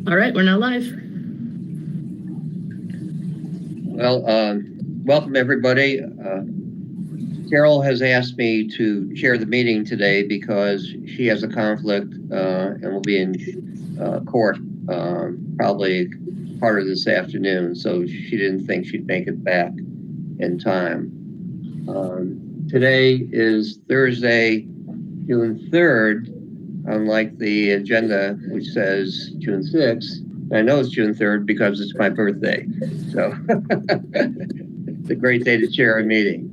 All right, we're now live. Well, welcome everybody. Carol has asked me to chair the meeting today because she has a conflict and will be in court probably part of this afternoon, so she didn't think she'd make it back in time. Today is Thursday, June 3rd, unlike the agenda, which says June 6th. I know it's June 3rd because it's my birthday. So it's a great day to chair a meeting.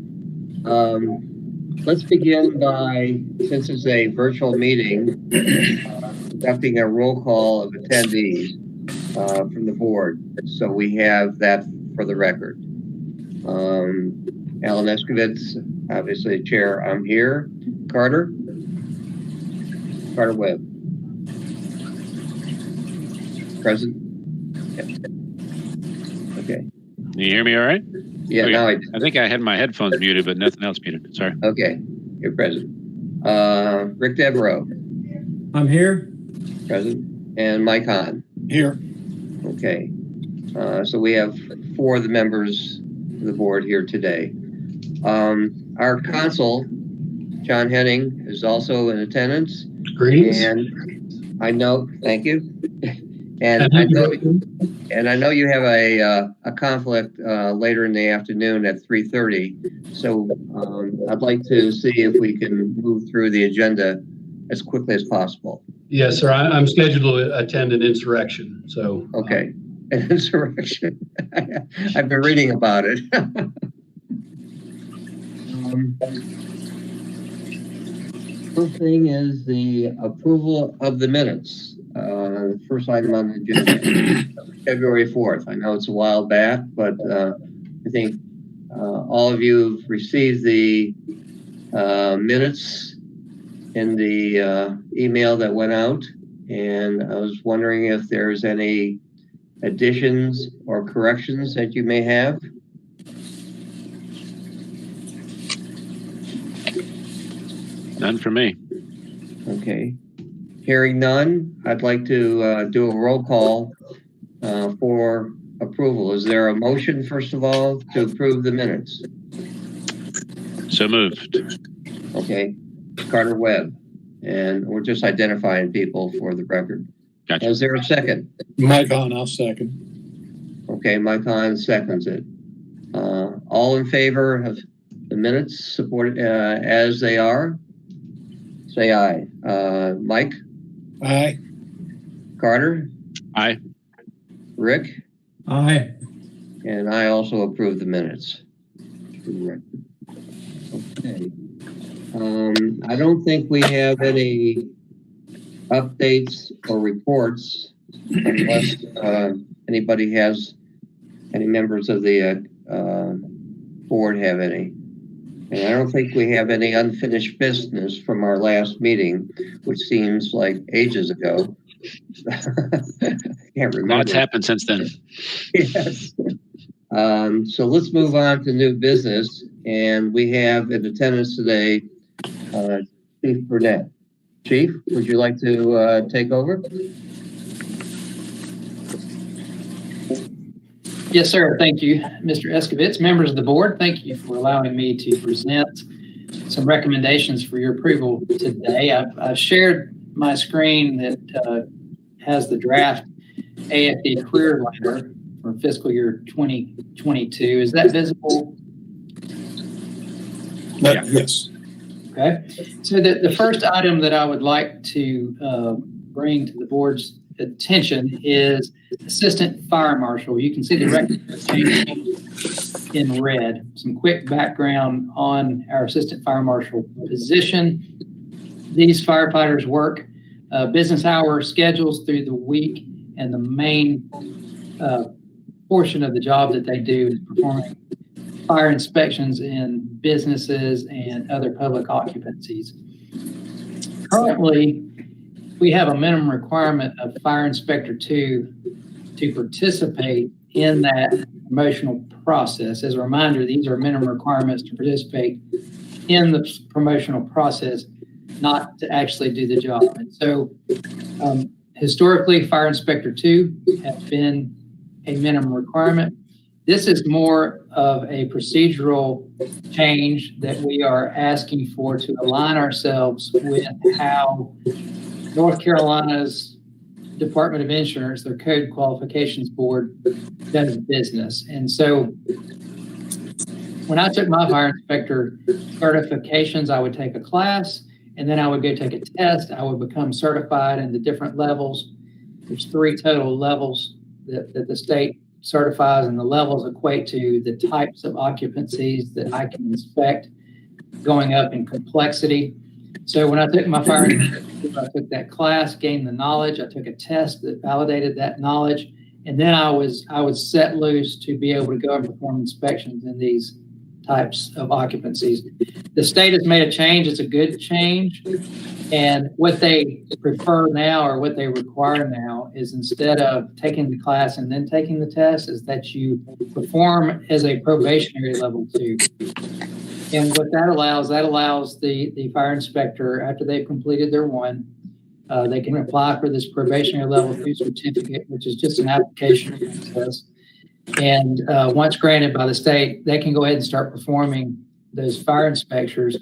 Let's begin by, since it's a virtual meeting, conducting a roll call of attendees from the board. So we have that for the record. Alan Eskovitz, obviously chair, I'm here. Carter Webb. Present? Yeah. Okay. Can you hear me all right? Yeah, okay. Now I think I had my headphones muted, but nothing else muted. Sorry. Okay, you're present. Rick Devereaux. I'm here. Present. And Mike Hahn. Here. Okay. So we have 4 of the members of the board here today. Our consul, John Henning, is also in attendance. Greetings. And I know, thank you. And I know you have a conflict later in the afternoon at 3:30. So I'd like to see if we can move through the agenda as quickly as possible. Yes, sir. I'm scheduled to attend an insurrection. So okay, an insurrection. I've been reading about it. First thing is the approval of the minutes. The first item on the agenda, February 4th. I know it's a while back, but I think all of you have received the minutes in the email that went out, and I was wondering if there's any additions or corrections that you may have. None for me. Okay. Hearing none, I'd like to do a roll call for approval. Is there a motion, first of all, to approve the minutes? So moved. Okay. Carter Webb. And we're just identifying people for the record. Gotcha. Is there a second? Mike Hahn, I'll second. Okay, Mike Hahn seconds it. All in favor of the minutes supported as they are? Say aye. Mike? Aye. Carter? Aye. Rick? Aye. And I also approve the minutes. Okay. I don't think we have any updates or reports unless anybody has, any members of the board have any. And I don't think we have any unfinished business from our last meeting, which seems like ages ago. Can't remember. Lots happened since then. Yes. So let's move on to new business. And we have in attendance today, Chief Burnett. Chief, would you like to take over? Yes, sir. Thank you, Mr. Eskovitz. Members of the board, thank you for allowing me to present some recommendations for your approval today. I've shared my screen that has the draft AFD career ladder for fiscal year 2022. Is that visible? Yeah. Yes. Okay. So the first item that I would like to bring to the board's attention is Assistant Fire Marshal. You can see the recommendation in red. Some quick background on our Assistant Fire Marshal position. These firefighters work business hour schedules through the week, and the main portion of the job that they do is performing fire inspections in businesses and other public occupancies. Currently, we have a minimum requirement of Fire Inspector 2 to participate in that promotional process. As a reminder, these are minimum requirements to participate in the promotional process, not to actually do the job. And so Historically, Fire Inspector 2 has been a minimum requirement. This is more of a procedural change that we are asking for to align ourselves with how North Carolina's Department of Insurance, their Code Qualifications Board, does business. And so when I took my fire inspector certifications, I would take a class, and then I would go take a test. I would become certified in the different levels. There's 3 total levels that the state certifies, and the levels equate to the types of occupancies that I can inspect going up in complexity. So when I took my fire inspector, I took that class, gained the knowledge. I took a test that validated that knowledge, and then I was set loose to be able to go and perform inspections in these types of occupancies. The state has made a change. It's a good change. And what they prefer now, or what they require now, is instead of taking the class and then taking the test, is that you perform as a probationary level 2. And what that allows the fire inspector, after they've completed their 1, they can apply for this probationary level 2 certificate, which is just an application process. And once granted by the state, they can go ahead and start performing those fire inspectors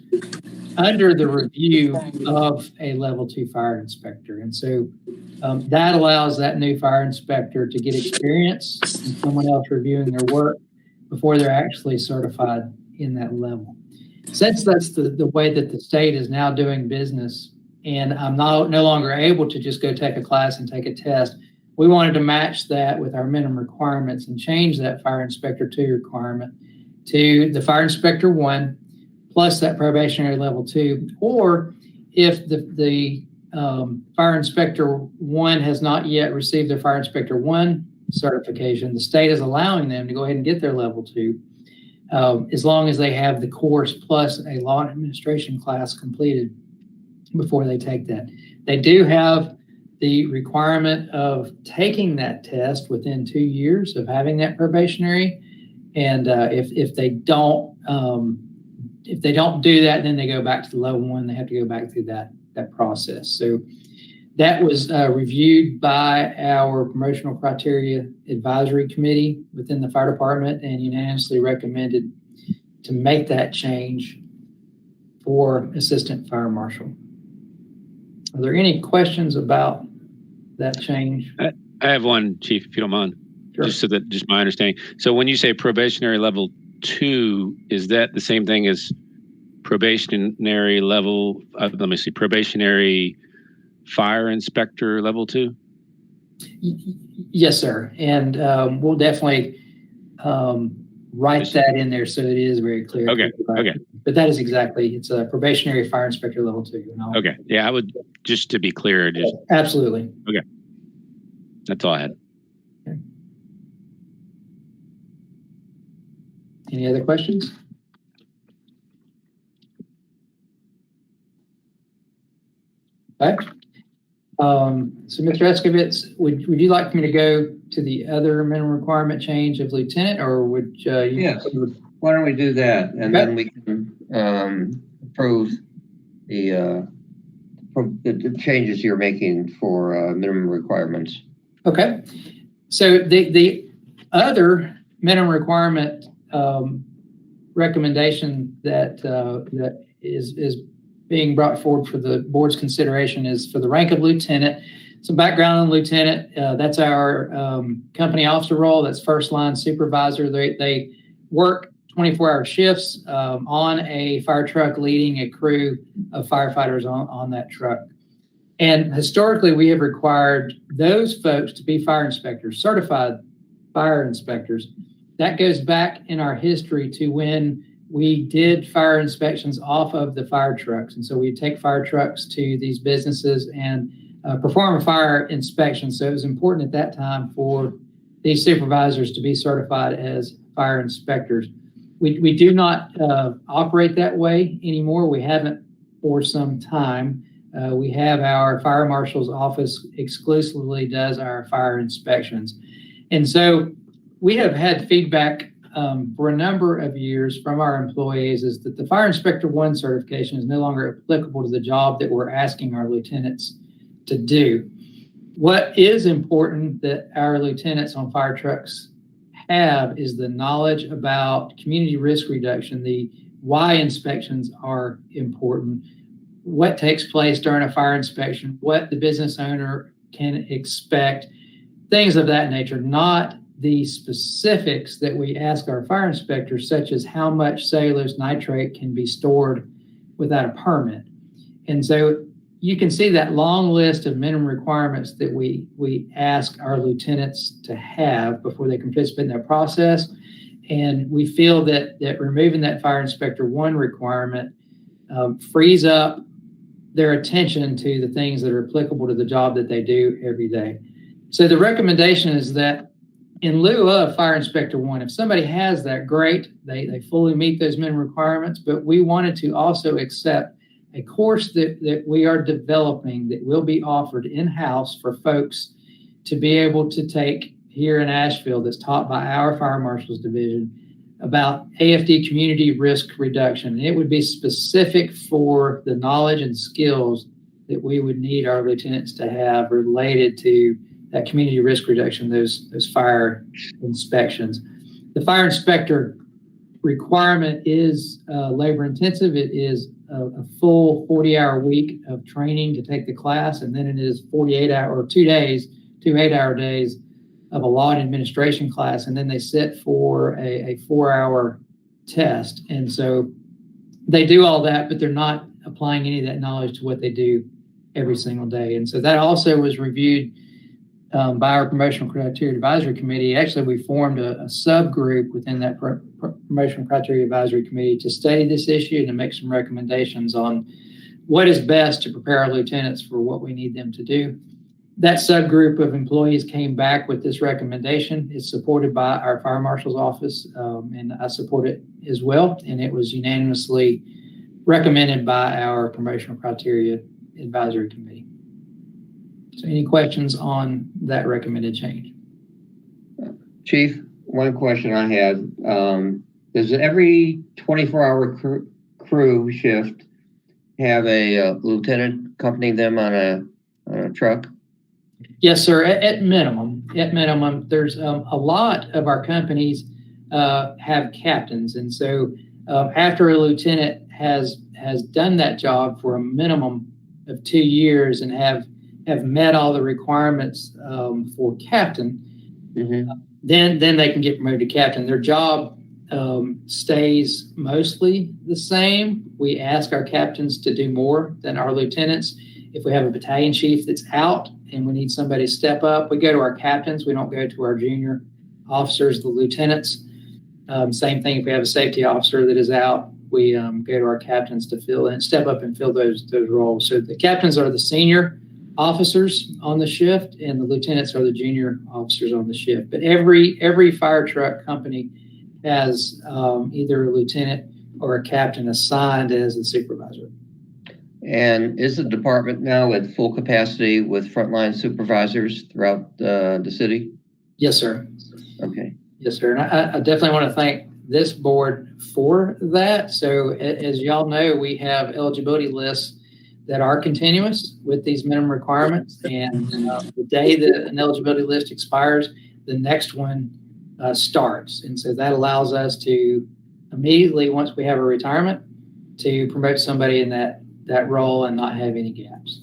under the review of a level 2 fire inspector. And so that allows that new fire inspector to get experience and someone else reviewing their work before they're actually certified in that level. Since that's the way that the state is now doing business, and I'm no longer able to just go take a class and take a test, we wanted to match that with our minimum requirements and change that fire inspector 2 requirement to the fire inspector 1 plus that probationary level 2. Or if the fire inspector 1 has not yet received their fire inspector 1 certification, the state is allowing them to go ahead and get their level 2 as long as they have the course plus a law and administration class completed before they take that. They do have the requirement of taking that test within 2 years of having that probationary, and if they don't do that, then they go back to the level 1. They have to go back through that process. So that was reviewed by our promotional criteria advisory committee within the fire department and unanimously recommended to make that change for assistant fire marshal. Are there any questions about that change? I have one, Chief, if you don't mind. Sure. Just my understanding. So when you say probationary level 2, is that the same thing as probationary level? Probationary fire inspector level 2? Yes, sir. And we'll definitely write that in there so it is very clear. Okay. But that is exactly, it's a probationary fire inspector level 2. Okay. Yeah, I would, just to be clear. Absolutely. Okay. That's all I had. Okay. Any other questions? Okay. So Mr. Escovitz, would you like me to go to the other minimum requirement change of lieutenant, or would you? Yes. Why don't we do that, and then we can approve the changes you're making for minimum requirements. Okay. So the other minimum requirement recommendation that is being brought forward for the board's consideration is for the rank of lieutenant. Some background on lieutenant, that's our company officer role. That's first line supervisor. They work 24-hour shifts on a fire truck, leading a crew of firefighters on that truck. And historically, we have required those folks to be fire inspectors, certified fire inspectors. That goes back in our history to when we did fire inspections off of the fire trucks. And so we take fire trucks to these businesses and perform a fire inspection. So it was important at that time for these supervisors to be certified as fire inspectors. We do not operate that way anymore. We haven't for some time. We have our fire marshal's office exclusively does our fire inspections. And so we have had feedback for a number of years from our employees is that the Fire Inspector 1 certification is no longer applicable to the job that we're asking our lieutenants to do. What is important that our lieutenants on fire trucks have is the knowledge about community risk reduction, the why inspections are important, what takes place during a fire inspection, what the business owner can expect, things of that nature, not the specifics that we ask our fire inspectors, such as how much cellulose nitrate can be stored without a permit. And so you can see that long list of minimum requirements that we ask our lieutenants to have before they can participate in that process. And we feel that removing that fire inspector 1 requirement frees up their attention to the things that are applicable to the job that they do every day. So the recommendation is that in lieu of fire inspector 1, if somebody has that, great, they fully meet those minimum requirements, but we wanted to also accept a course that we are developing that will be offered in-house for folks to be able to take here in Asheville, that's taught by our Fire Marshals Division, about AFD community risk reduction. And it would be specific for the knowledge and skills that we would need our lieutenants to have related to that community risk reduction, those fire inspections. The fire inspector requirement is labor intensive. It is a full 40-hour week of training to take the class, and then it is 48-hour or 2 days, 2 8-hour days of a law and administration class, and then they sit for a 4-hour test. And so they do all that, but they're not applying any of that knowledge to what they do every single day. And so that also was reviewed by our Promotional Criteria Advisory Committee. Actually, we formed a subgroup within that Promotional Criteria Advisory Committee to study this issue and to make some recommendations on what is best to prepare our lieutenants for what we need them to do. That subgroup of employees came back with this recommendation. It's supported by our Fire Marshal's office, and I support it as well. And it was unanimously recommended by our Promotional Criteria Advisory Committee. So any questions on that recommended change? Chief, one question I had. Does every 24-hour crew shift have a lieutenant accompanying them on a truck? Yes, sir. At minimum, there's a lot of our companies have captains. And so after a lieutenant has done that job for a minimum of 2 years and have met all the requirements for captain, mm-hmm. then they can get promoted to captain. Their job stays mostly the same. We ask our captains to do more than our lieutenants. If we have a battalion chief that's out and we need somebody to step up, we go to our captains. We don't go to our junior officers, the lieutenants. Same thing if we have a safety officer that is out, we go to our captains to fill and step up and fill those roles. So the captains are the senior officers on the shift, and the lieutenants are the junior officers on the shift. But every fire truck company has either a lieutenant or a captain assigned as the supervisor. And is the department now at full capacity with frontline supervisors throughout the city? Yes, sir. Okay. Yes, sir. And I definitely want to thank this board for that. So as y'all know, we have eligibility lists that are continuous with these minimum requirements. And the day that an eligibility list expires, the next one starts. And so that allows us to immediately, once we have a retirement, to promote somebody in that role and not have any gaps.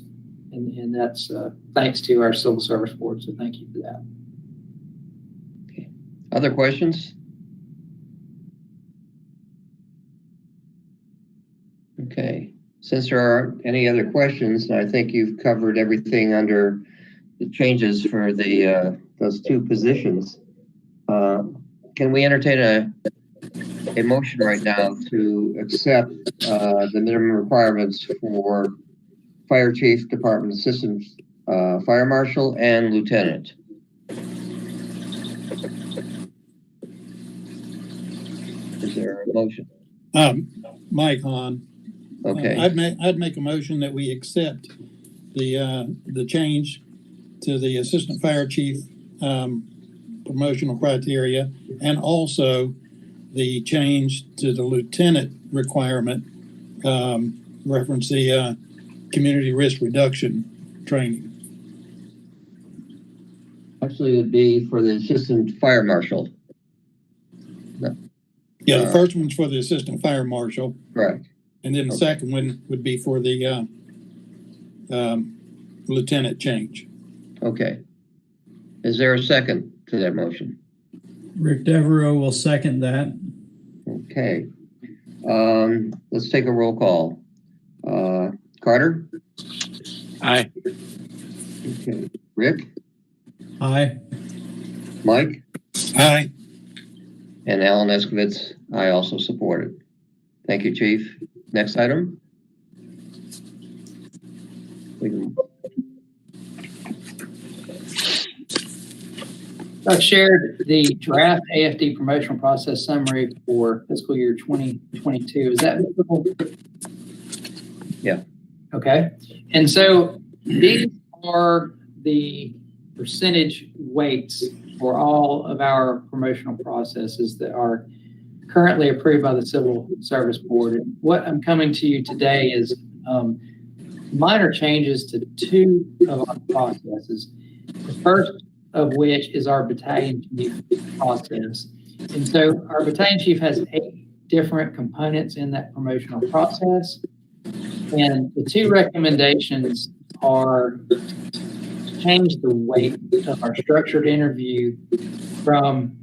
And that's thanks to our civil service board. So thank you for that. Okay. Other questions? Okay. Since there aren't any other questions, I think you've covered everything under the changes for those 2 positions. Can we entertain a motion right now to accept the minimum requirements for fire chief, department assistant, fire marshal, and lieutenant? Is there a motion? Mike Hahn. Okay. I'd make a motion that we accept the change to the assistant fire chief promotional criteria, and also the change to the lieutenant requirement, reference the community risk reduction training. Actually, it'd be for the assistant fire marshal. Yeah, the first one's for the assistant fire marshal, Correct. and then the second one would be for the lieutenant change. Okay. Is there a second to that motion? Rick Devereaux will second that. Okay. Let's take a roll call. Carter? Aye. Okay. Rick? Aye. Mike? Aye. And Alan Eskovitz, I also support it. Thank you, Chief. Next item. I've shared the draft AFD promotional process summary for fiscal year 2022. Is that visible? Yeah. Okay. And so these are the percentage weights for all of our promotional processes that are currently approved by the Civil Service Board. And what I'm coming to you today is minor changes to two of our processes. The first of which is our battalion chief process. And so our battalion chief has 8 different components in that promotional process. And the two recommendations are change the weight of our structured interview from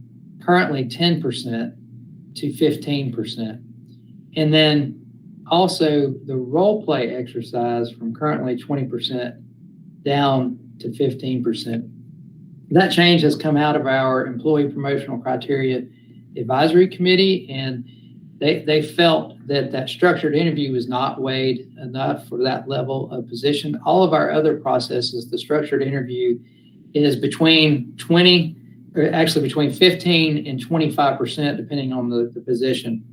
currently 10% to 15%. And then also the role play exercise from currently 20% down to 15%. That change has come out of our employee promotional criteria advisory committee, and they felt that that structured interview was not weighed enough for that level of position. All of our other processes, the structured interview is between 15 and 25%, depending on the position.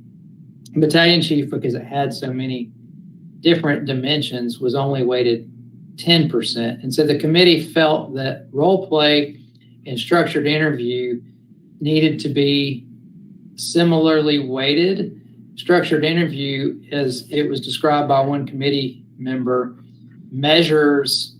Battalion chief, because it had so many different dimensions, was only weighted 10%. And so the committee felt that role play and structured interview needed to be similarly weighted. Structured interview, as it was described by one committee member, measures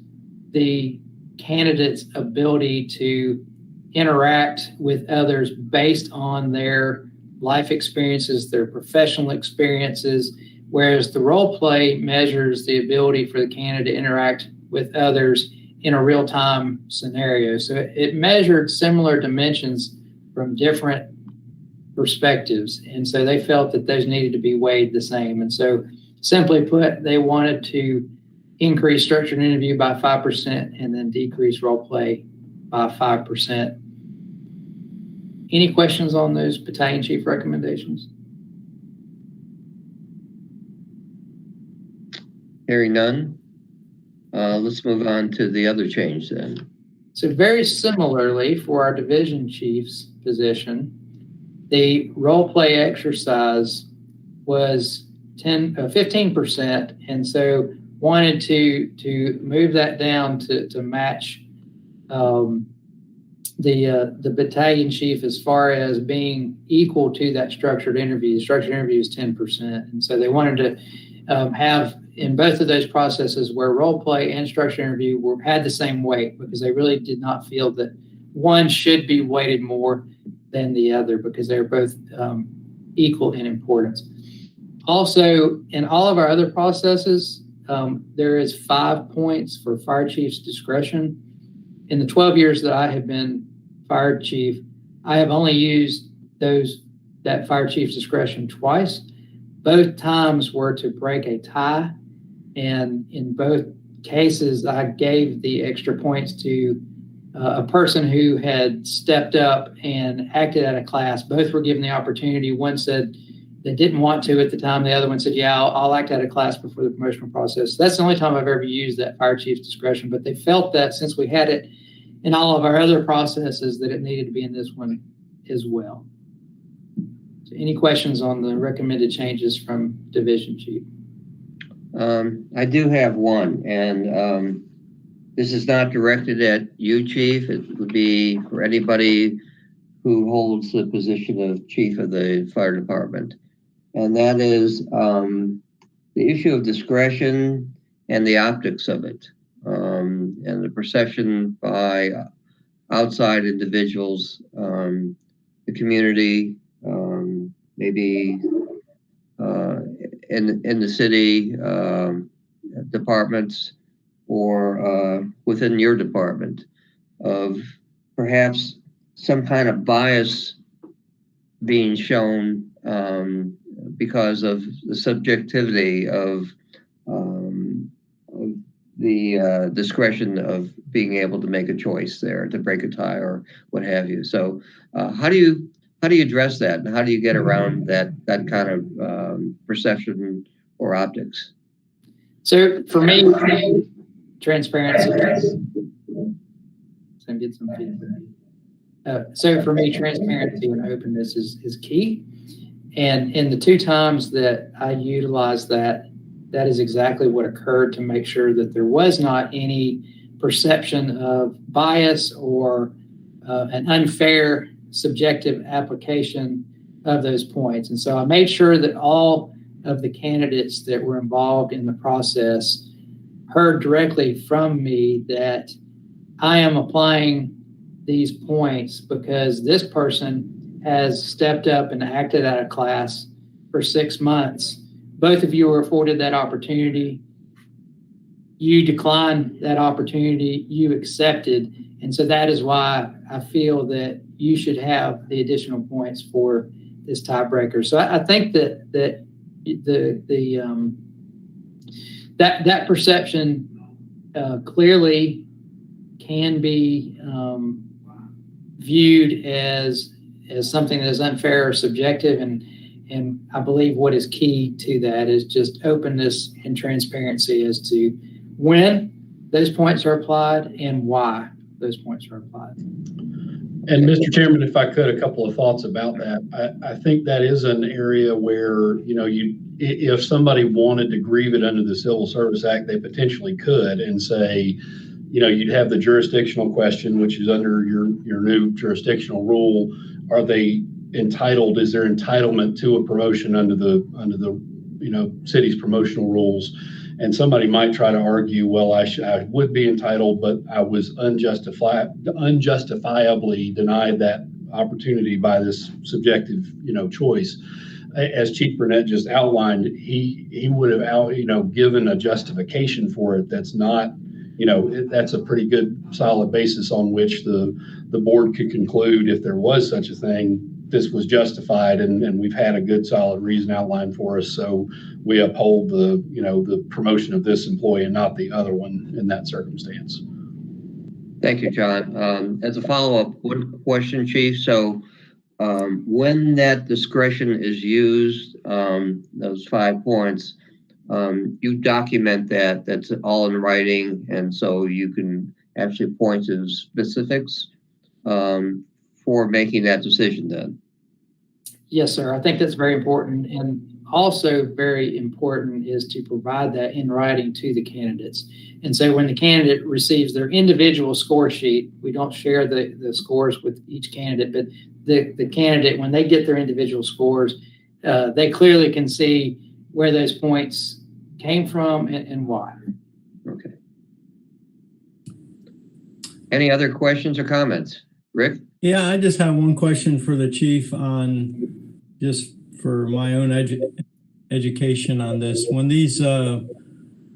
the candidate's ability to interact with others based on their life experiences, their professional experiences, whereas the role play measures the ability for the candidate to interact with others in a real-time scenario. So it measured similar dimensions from different perspectives. And so they felt that those needed to be weighed the same. And so simply put, they wanted to increase structured interview by 5% and then decrease role play by 5%. Any questions on those battalion chief recommendations? Hearing none. Let's move on to the other change then. So very similarly for our division chief's position, the role play exercise was 15%, and so wanted to move that down to match the battalion chief as far as being equal to that structured interview. The structured interview is 10%, and so they wanted to have in both of those processes where role play and structured interview had the same weight, because they really did not feel that one should be weighted more than the other, because they're both equal in importance. Also, in all of our other processes, there is 5 points for fire chief's discretion. In the 12 years that I have been fire chief, I have only used that fire chief's discretion twice. Both times were to break a tie, and in both cases, I gave the extra points to a person who had stepped up and acted at a class. Both were given the opportunity. One said they didn't want to at the time. The other one said, yeah, I'll act at a class before the promotional process. That's the only time I've ever used that fire chief's discretion, but they felt that since we had it in all of our other processes, that it needed to be in this one as well. So any questions on the recommended changes from division chief? I do have one, and this is not directed at you, Chief. It would be for anybody who holds the position of Chief of the Fire Department. And that is the issue of discretion and the optics of it, and the perception by outside individuals, the community, maybe in the city departments, or within your department, of perhaps some kind of bias being shown because of the subjectivity of the discretion of being able to make a choice there to break a tie or what have you. So how do you address that, and how do you get around that kind of perception or optics? So for me, transparency. So get some feedback. So for me, transparency and openness is key. And in the 2 times that I utilized that is exactly what occurred, to make sure that there was not any perception of bias or an unfair subjective application of those points. And so I made sure that all of the candidates that were involved in the process heard directly from me that I am applying these points because this person has stepped up and acted out of class for 6 months. Both of you were afforded that opportunity. You declined that opportunity, you accepted. And so that is why I feel that you should have the additional points for this tiebreaker. So I think that that perception clearly can be viewed as something that is unfair or subjective, and I believe what is key to that is just openness and transparency as to when those points are applied and why those points are applied. And Mr. Chairman, if I could, a couple of thoughts about that. I think that is an area where, if somebody wanted to grieve it under the Civil Service Act, they potentially could and say, you'd have the jurisdictional question, which is under your new jurisdictional rule. Are they entitled? Is there entitlement to a promotion under the city's promotional rules? And somebody might try to argue, well, I would be entitled, but I was unjustifiably denied that opportunity by this subjective, choice. As Chief Burnett just outlined, he would have given a justification for it. That's not, that's a pretty good solid basis on which the board could conclude, if there was such a thing, this was justified, and we've had a good solid reason outlined for us. So we uphold the promotion of this employee and not the other one in that circumstance. Thank you, John. As a follow-up, one question, Chief. So when that discretion is used, those 5 points, you document that's all in writing, and so you can actually point to specifics for making that decision then. Yes, sir. I think that's very important. And also very important is to provide that in writing to the candidates. And so when the candidate receives their individual score sheet, we don't share the scores with each candidate, but the candidate, when they get their individual scores, they clearly can see where those points came from and why. Okay. Any other questions or comments? Rick? Yeah, I just have one question for the chief on just for my own education on this. When these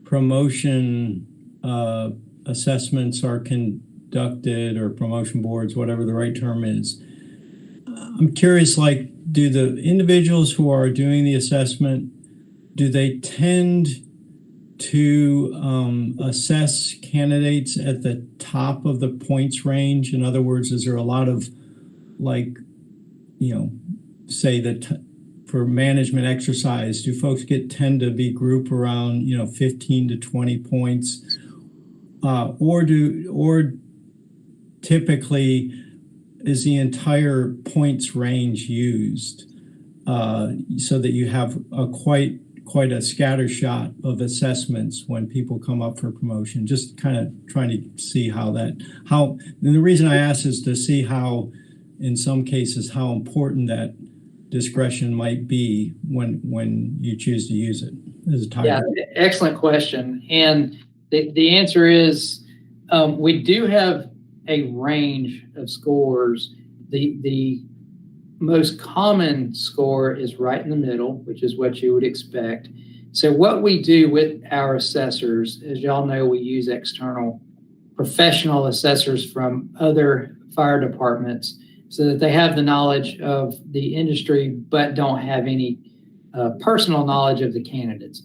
promotion assessments are conducted, or promotion boards, whatever the right term is, I'm curious, do the individuals who are doing the assessment, do they tend to assess candidates at the top of the points range? In other words, is there a lot of say that for management exercise, do folks tend to be grouped around 15 to 20 points, or typically is the entire points range used so that you have a quite a scattershot of assessments when people come up for promotion? Just kind of trying to see and the reason I ask is to see how, in some cases, how important that discretion might be when you choose to use it as a tiebreaker. Yeah, excellent question. And the answer is we do have a range of scores. The most common score is right in the middle, which is what you would expect. So what we do with our assessors, as y'all know, we use external professional assessors from other fire departments so that they have the knowledge of the industry but don't have any personal knowledge of the candidates.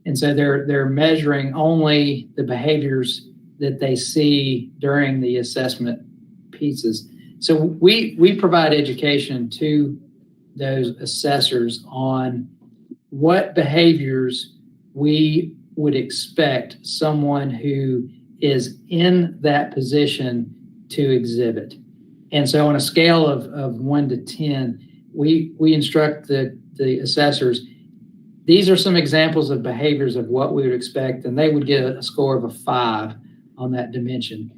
And so they're measuring only the behaviors that they see during the assessment pieces. So we provide education to those assessors on what behaviors we would expect someone who is in that position to exhibit. And so on a scale of 1 to 10, we instruct the assessors, these are some examples of behaviors of what we would expect, and they would get a score of a 5 on that dimension.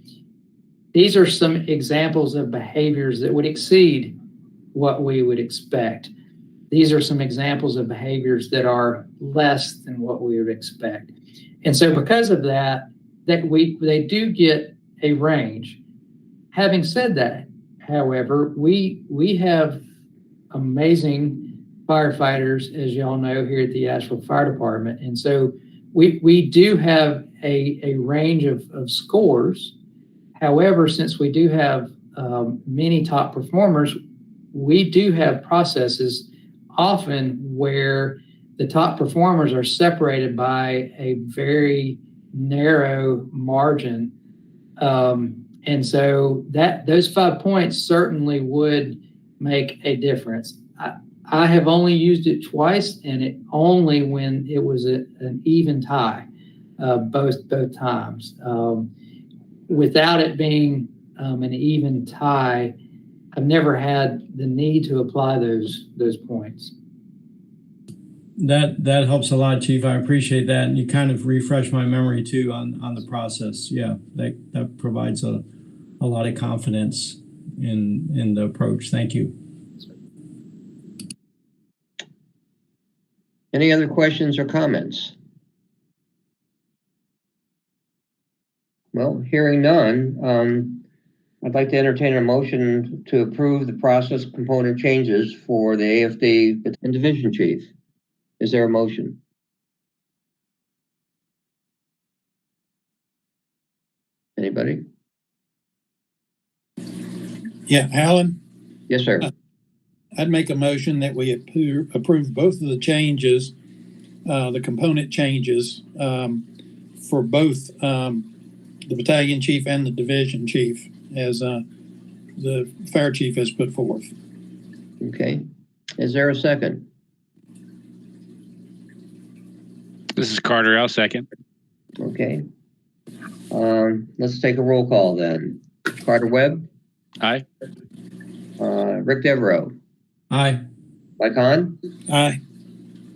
These are some examples of behaviors that would exceed what we would expect. These are some examples of behaviors that are less than what we would expect. And so because of that they do get a range. Having said that, however, we have amazing firefighters, as y'all know, here at the Asheville Fire Department. And so we do have a range of scores. However, since we do have many top performers, we do have processes often where the top performers are separated by a very narrow margin. And so those 5 points certainly would make a difference. I have only used it twice, and it only when it was an even tie, both times. Without it being an even tie, I've never had the need to apply those points. That helps a lot, Chief. I appreciate that, and you kind of refresh my memory too on the process. Yeah, that provides a lot of confidence in the approach. Thank you. Any other questions or comments? Well, hearing none, I'd like to entertain a motion to approve the process component changes for the AFD and Division Chief. Is there a motion? Anybody? Yeah, Alan? Yes, sir. I'd make a motion that we approve both of the changes, the component changes for both the battalion chief and the division chief, as the fire chief has put forth. Okay. Is there a second? This is Carter. I'll second. Okay. Let's take a roll call then. Carter Webb? Aye. Rick Devereaux? Aye. Mike Hahn? Aye.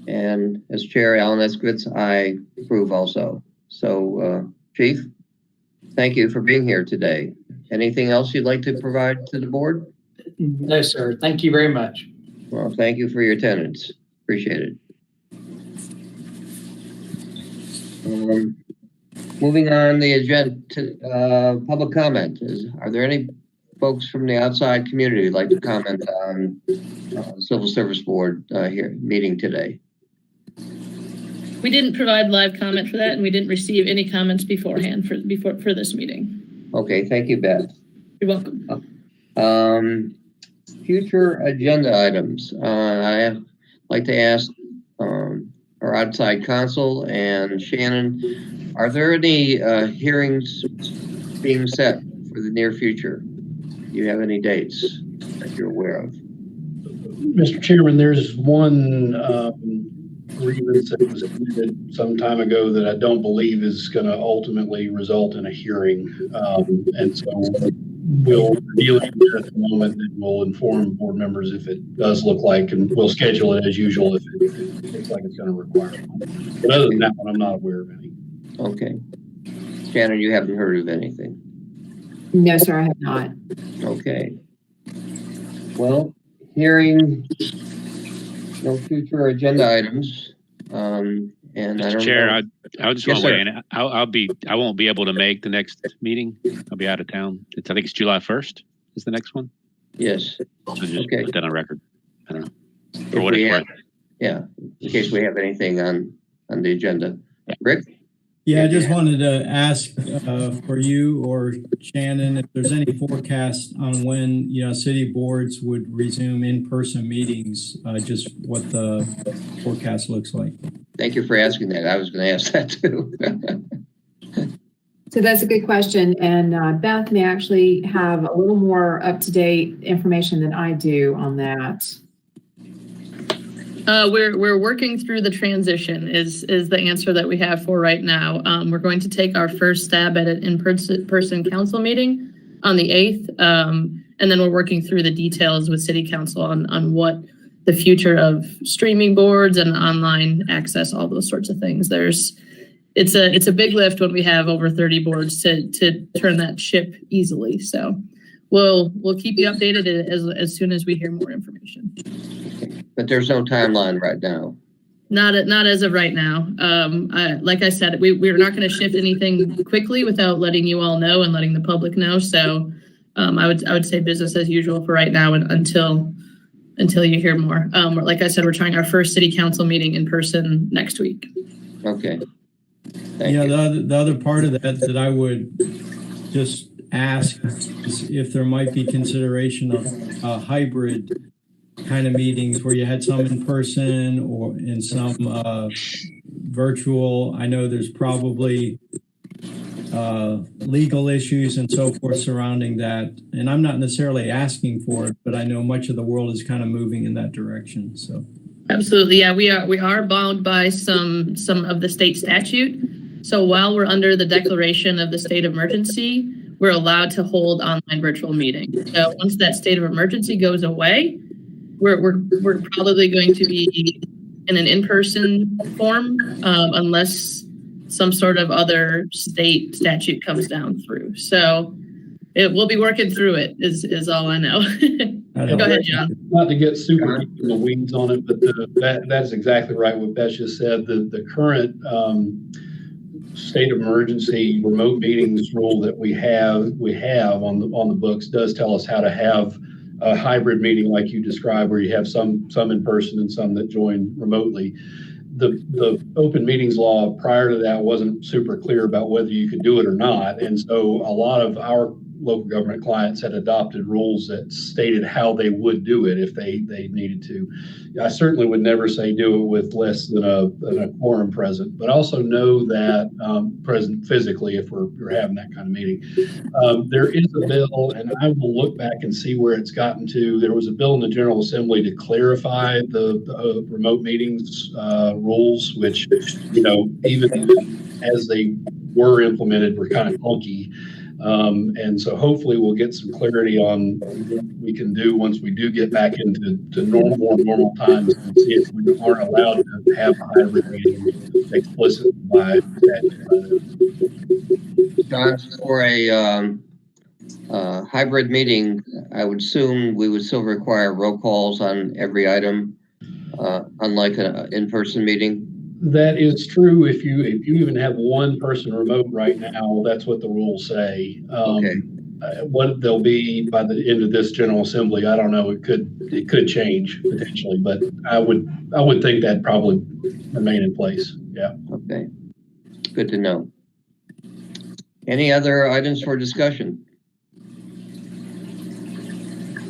And as chair, Alan Eskowitz, I approve also. So, Chief, thank you for being here today. Anything else you'd like to provide to the board? No, sir. Thank you very much. Well, thank you for your attendance. Appreciate it. Moving on the agenda to public comment. Are there any folks from the outside community who'd like to comment on Civil Service Board here meeting today? We didn't provide live comment for that, and we didn't receive any comments beforehand for this meeting. Okay, thank you, Beth. You're welcome. Future agenda items. I'd like to ask our outside counsel and Shannon, are there any hearings being set for the near future? Do you have any dates that you're aware of? Mr. Chairman, there's one grievance that was submitted some time ago that I don't believe is going to ultimately result in a hearing. And so we'll deal with it at the moment, and we'll inform board members if it does look like, and we'll schedule it as usual if it looks like it's going to require one. But other than that one, I'm not aware of any. Okay. Shannon, you haven't heard of anything? No, sir, I have not. Okay. Well, hearing no future agenda items, and And I Mr. don't Chair, know. I just Yes, want to weigh in. I won't be able to make the next meeting. I'll be out of town. I think it's July 1st is the next one. Yes. So just Okay. put that on record. I don't know. If For what we it's have- worth. Yeah, in case we have anything on the agenda. Rick? Yeah, I just wanted to ask for you or Shannon if there's any forecast on when, city boards would resume in-person meetings, just what the forecast looks like. Thank you for asking that. I was going to ask that too. So that's a good question. And Beth may actually have a little more up-to-date information than I do on that. We're working through the transition is the answer that we have for right now. We're going to take our first stab at an in-person council meeting on the 8th. And then we're working through the details with city council on what the future of streaming boards and online access, all those sorts of things. It's a big lift when we have over 30 boards to turn that ship easily. So we'll keep you updated as soon as we hear more information. But there's no timeline right now. Not as of right now. Like I said, we're not going to shift anything quickly without letting you all know and letting the public know. So I would say business as usual for right now and until you hear more. Like I said, we're trying our first city council meeting in person next week. Okay. Thank you. The other part of that I would just ask is if there might be consideration of a hybrid kind of meetings where you had some in person or in some virtual. I know there's probably legal issues and so forth surrounding that, and I'm not necessarily asking for it, but I know much of the world is kind of moving in that direction. So absolutely, yeah, we are bound by some of the state statute. So while we're under the declaration of the state of emergency, we're allowed to hold online virtual meetings. So once that state of emergency goes away, we're probably going to be in an in-person form unless some sort of other state statute comes down through. So we'll be working through it is all I know. Go ahead, John. Not to get super deep in the weeds on it, but that's exactly right what Beth just said. The current state of emergency remote meetings rule that we have on the books does tell us how to have a hybrid meeting like you described, where you have some in person and some that join remotely. The open meetings law prior to that wasn't super clear about whether you could do it or not. And so a lot of our local government clients had adopted rules that stated how they would do it if they needed to. I certainly would never say do it with less than a quorum present, but also know that present physically if we're having that kind of meeting. There is a bill, and I will look back and see where it's gotten to. There was a bill in the General Assembly to clarify the remote meetings rules, which, even as they were implemented, were kind of clunky. And so hopefully we'll get some clarity on what we can do once we do get back into normal times and see if we aren't allowed to have a hybrid meeting explicit by statute. John, for a hybrid meeting, I would assume we would still require roll calls on every item, unlike an in-person meeting. That is true. If you even have one person remote right now, that's what the rules say. Okay. What they'll be by the end of this General Assembly, I don't know. It could change potentially, but I would think that probably remain in place. Yeah. Okay. Good to know. Any other items for discussion?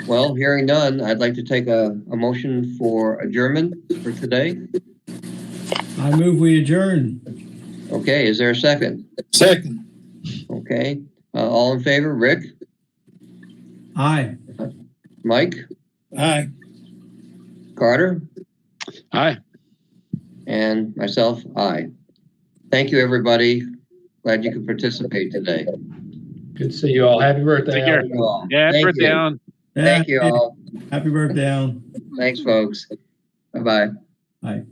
Well, hearing none, I'd like to take a motion for adjournment for today. I move we adjourn. Okay, is there a second? Second. Okay, all in favor? Rick? Aye. Mike? Aye. Carter? Aye. And myself, aye. Thank you, everybody. Glad you could participate today. Good to see you all. Happy birthday. Take care. Thank you all. Yeah, Thank birthday you. on. Thank you all. Happy birthday, Alan. Thanks, folks. Bye-bye. Bye.